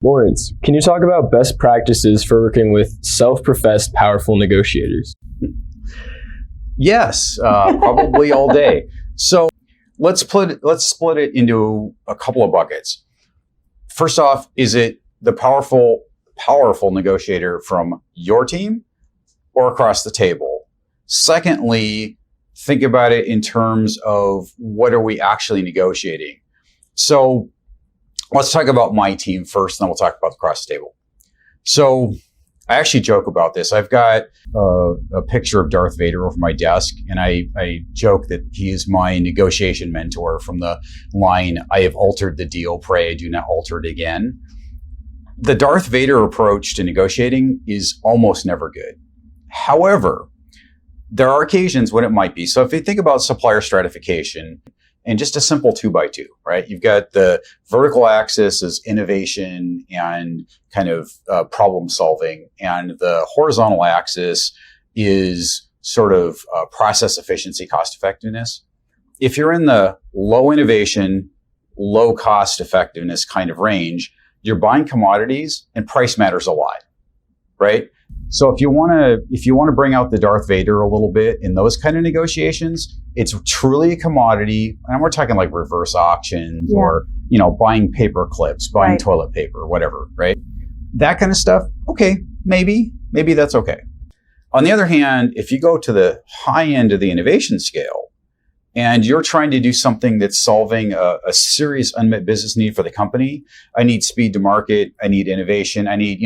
Lawrence, can you talk about best practices for working with self-professed powerful negotiators? Yes, probably all day. So let's split it into a couple of buckets. First off, is it the powerful negotiator from your team or across the table? Secondly, think about it in terms of what are we actually negotiating? So let's talk about my team first, and then we'll talk about across the table. So I actually joke about this. I've got a picture of Darth Vader over my desk, and I joke that he is my negotiation mentor from the line, "I have altered the deal, pray I do not alter it again." The Darth Vader approach to negotiating is almost never good. However, there are occasions when it might be. So if you think about supplier stratification and just a simple 2x2, right? You've got the vertical axis is innovation and kind of problem solving, and the horizontal axis is sort of process efficiency, cost effectiveness. If you're in the low innovation, low cost effectiveness kind of range, you're buying commodities and price matters a lot, right? So if you want to bring out the Darth Vader a little bit in those kind of negotiations, it's truly a commodity, and we're talking like reverse auctions or buying paper clips, buying toilet paper, whatever, right? That kind of stuff. Okay, maybe that's okay. On the other hand, if you go to the high end of the innovation scale and you're trying to do something that's solving a serious unmet business need for the company, I need speed to market, I need innovation, I need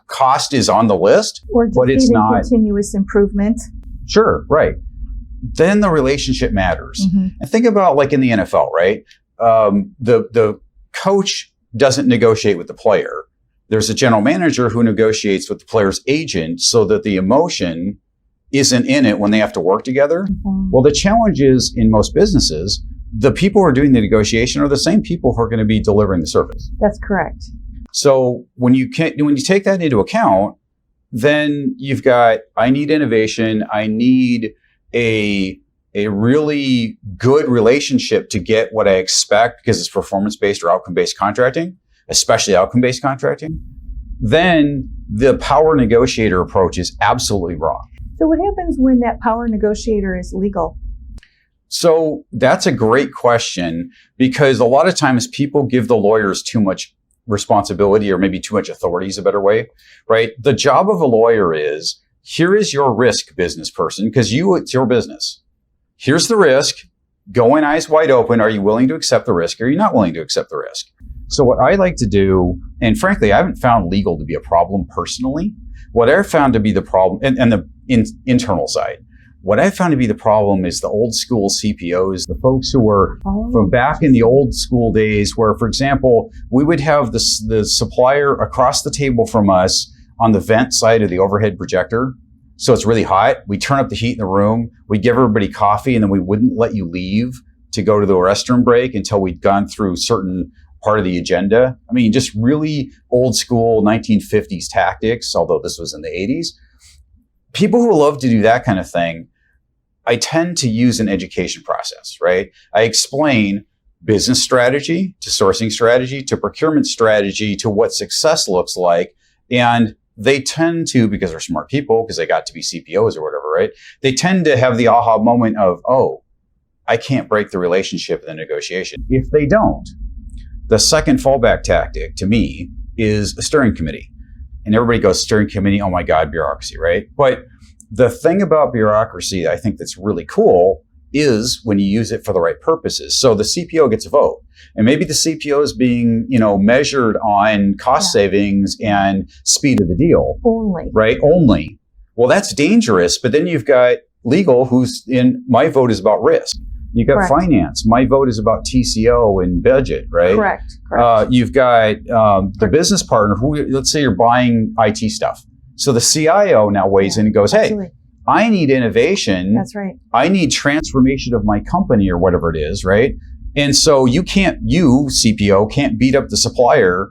cost is on the list, but it's not continuous improvement. Sure, right. Then the relationship matters. Mm-hmm. And think about like in the NFL, right? The coach doesn't negotiate with the player. There's a general manager who negotiates with the player's agent so that the emotion isn't in it when they have to work together. Mm-hmm. Well, the challenge is in most businesses, the people who are doing the negotiation are the same people who are going to be delivering the service. That's correct. So when you take that into account, then you've got, I need innovation. I need a really good relationship to get what I expect because it's performance-based or outcome-based contracting, especially outcome-based contracting. Then the power negotiator approach is absolutely wrong. So what happens when that power negotiator is legal? So that's a great question, because a lot of times people give the lawyers too much responsibility, or maybe too much authority is a better way, right? The job of a lawyer is, here is your risk, business person, because it's your business. Here's the risk. Go in eyes wide open. Are you willing to accept the risk? Or are you not willing to accept the risk? So what I like to do, and frankly, I haven't found legal to be a problem personally. What I've found to be the problem, and the internal side, what I found to be the problem is the old school CPOs, the folks who were from back in the old school days where, for example, we would have the supplier across the table from us on the vent side of the overhead projector. So it's really hot. We turn up the heat in the room. We give everybody coffee, and then we wouldn't let you leave to go to the restroom break until we'd gone through certain part of the agenda. I mean, just really old school 1950s tactics, although this was in the 80s. People who love to do that kind of thing, I tend to use an education process, right? I explain business strategy to sourcing strategy to procurement strategy to what success looks like. And they tend to, because they're smart people, because they got to be CPOs or whatever, right? They tend to have the aha moment of, oh, I can't break the relationship in the negotiation. If they don't, the second fallback tactic to me is a steering committee. And everybody goes, steering committee, oh my God, bureaucracy, right? But the thing about bureaucracy I think that's really cool is when you use it for the right purposes. So the CPO gets a vote, and maybe the CPO is being, measured on cost savings and speed of the deal. Only. Right? Only. Well, that's dangerous. But then you've got legal, who's in, my vote is about risk. You've got finance. My vote is about TCO and budget, right? Correct. You've got the business partner who, let's say you're buying IT stuff. So the CIO now weighs in and goes, hey, I need innovation. That's right. I need transformation of my company or whatever it is, right? And so you, CPO, can't beat up the supplier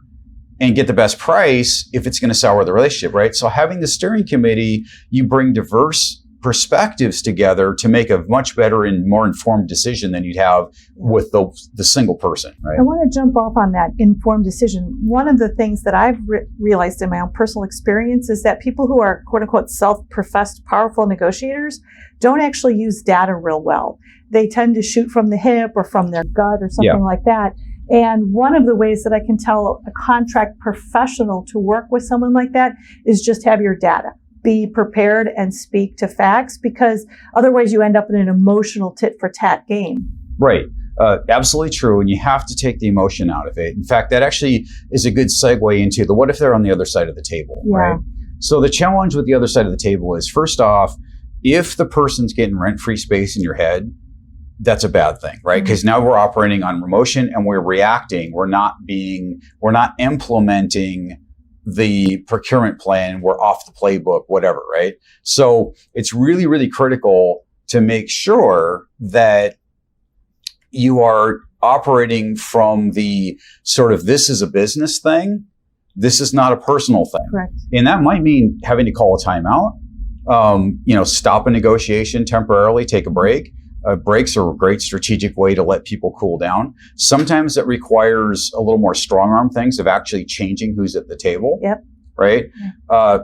and get the best price if it's going to sour the relationship, right? So having the steering committee, you bring diverse perspectives together to make a much better and more informed decision than you'd have with the single person, right? I want to jump off on that informed decision. One of the things that I've realized in my own personal experience is that people who are quote unquote self-professed powerful negotiators don't actually use data real well. They tend to shoot from the hip or from their gut or something like that. And one of the ways that I can tell a contract professional to work with someone like that is just have your data. Be prepared and speak to facts, because otherwise you end up in an emotional tit for tat game. Right. Absolutely true. And you have to take the emotion out of it. In fact, that actually is a good segue into the what if they're on the other side of the table, right? So the challenge with the other side of the table is, first off, if the person's getting rent-free space in your head, that's a bad thing, right? Because now we're operating on emotion and we're reacting. We're not implementing the procurement plan. We're off the playbook, whatever, right? So it's really, really critical to make sure that you are operating from the sort of, this is a business thing. This is not a personal thing. Correct. And that might mean having to call a timeout, stop a negotiation temporarily, take a break. Breaks are a great strategic way to let people cool down. Sometimes it requires a little more strong arm things of actually changing who's at the table. Yep. Right?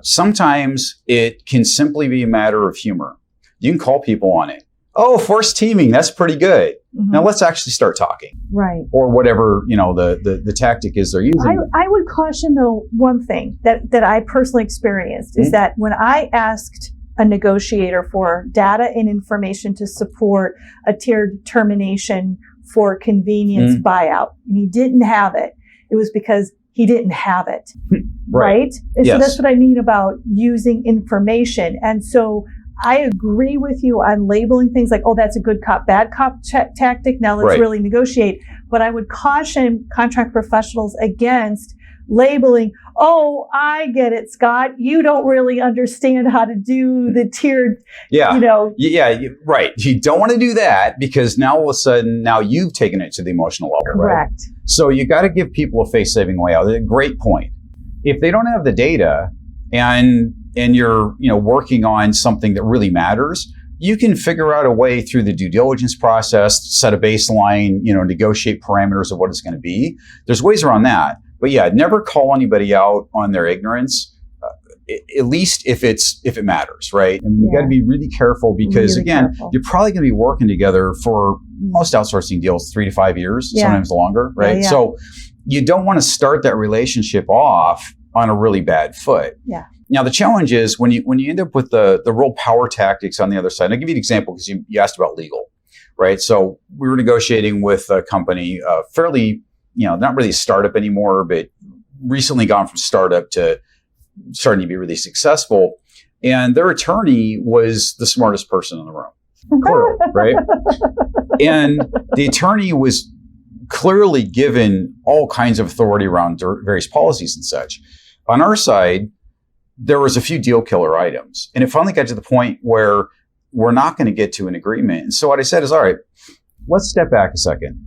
Sometimes it can simply be a matter of humor. You can call people on it. Oh, forced teaming, that's pretty good. Now let's actually start talking. Right. Or whatever, the tactic is they're using. I would caution, though, one thing that I personally experienced is that when I asked a negotiator for data and information to support a tiered termination for convenience buyout, and he didn't have it, it was because he didn't have it. Right? And so that's what I mean about using information. And so I agree with you on labeling things like, oh, that's a good cop, bad cop tactic. Now let's really negotiate. But I would caution contract professionals against labeling, oh, I get it, Scott. You don't really understand how to do the tiered, right. You don't want to do that, because now all of a sudden, now you've taken it to the emotional level. Correct. Right? So you got to give people a face-saving way out. A great point. If they don't have the data and you're, working on something that really matters, you can figure out a way through the due diligence process, set a baseline, negotiate parameters of what it's going to be. There's ways around that. But yeah, never call anybody out on their ignorance, at least if it matters, right? I mean, you got to be really careful, because you're probably going to be working together for most outsourcing deals 3 to 5 years, sometimes longer, right? So you don't want to start that relationship off on a really bad foot. Yeah. Now the challenge is when you end up with the real power tactics on the other side. I'll give you an example, because you asked about legal, right? So we were negotiating with a company, fairly, not really a startup anymore, but recently gone from startup to starting to be really successful. And their attorney was the smartest person in the room, clearly, right? And the attorney was clearly given all kinds of authority around various policies and such. On our side, there was a few deal killer items. And it finally got to the point where we're not going to get to an agreement. And so what I said is, all right, let's step back a second.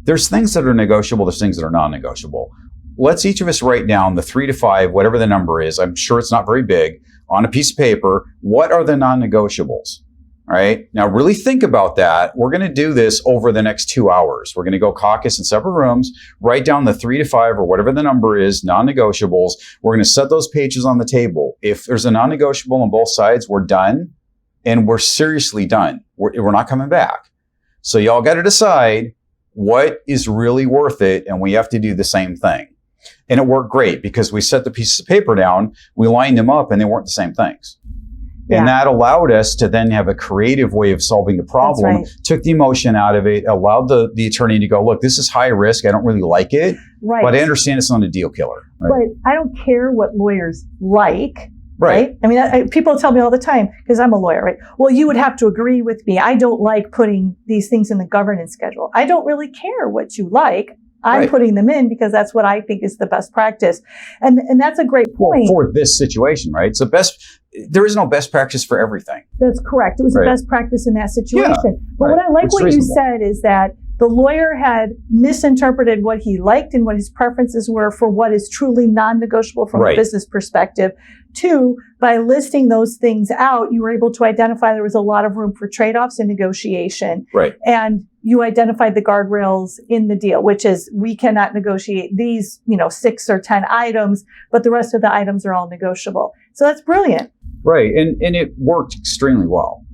There's things that are negotiable. There's things that are non-negotiable. Let's each of us write down the 3 to 5, whatever the number is. I'm sure it's not very big, on a piece of paper. What are the non-negotiables? All right. Now really think about that. We're going to do this over the next 2 hours. We're going to go caucus in separate rooms, write down the 3 to 5 or whatever the number is, non-negotiables. We're going to set those pages on the table. If there's a non-negotiable on both sides, we're done, and we're seriously done. We're not coming back. So y'all got to decide what is really worth it, and we have to do the same thing. And it worked great, because we set the pieces of paper down, we lined them up, and they weren't the same things. And that allowed us to then have a creative way of solving the problem, took the emotion out of it, allowed the attorney to go, look, this is high risk. I don't really like it, but I understand it's not a deal killer. Right? But I don't care what lawyers like. Right. I mean, people tell me all the time, because I'm a lawyer, right? Well, you would have to agree with me. I don't like putting these things in the governance schedule. I don't really care what you like. I'm putting them in because that's what I think is the best practice. And that's a great point. Well, for this situation, right? So there is no best practice for everything. That's correct. It was the best practice in that situation. But what I like what you said is that the lawyer had misinterpreted what he liked and what his preferences were for what is truly non-negotiable from a business perspective. Two, by listing those things out, you were able to identify there was a lot of room for trade-offs in negotiation. Right. And you identified the guardrails in the deal, which is we cannot negotiate these, 6 or 10 items, but the rest of the items are all negotiable. So that's brilliant. Right. And it worked extremely well.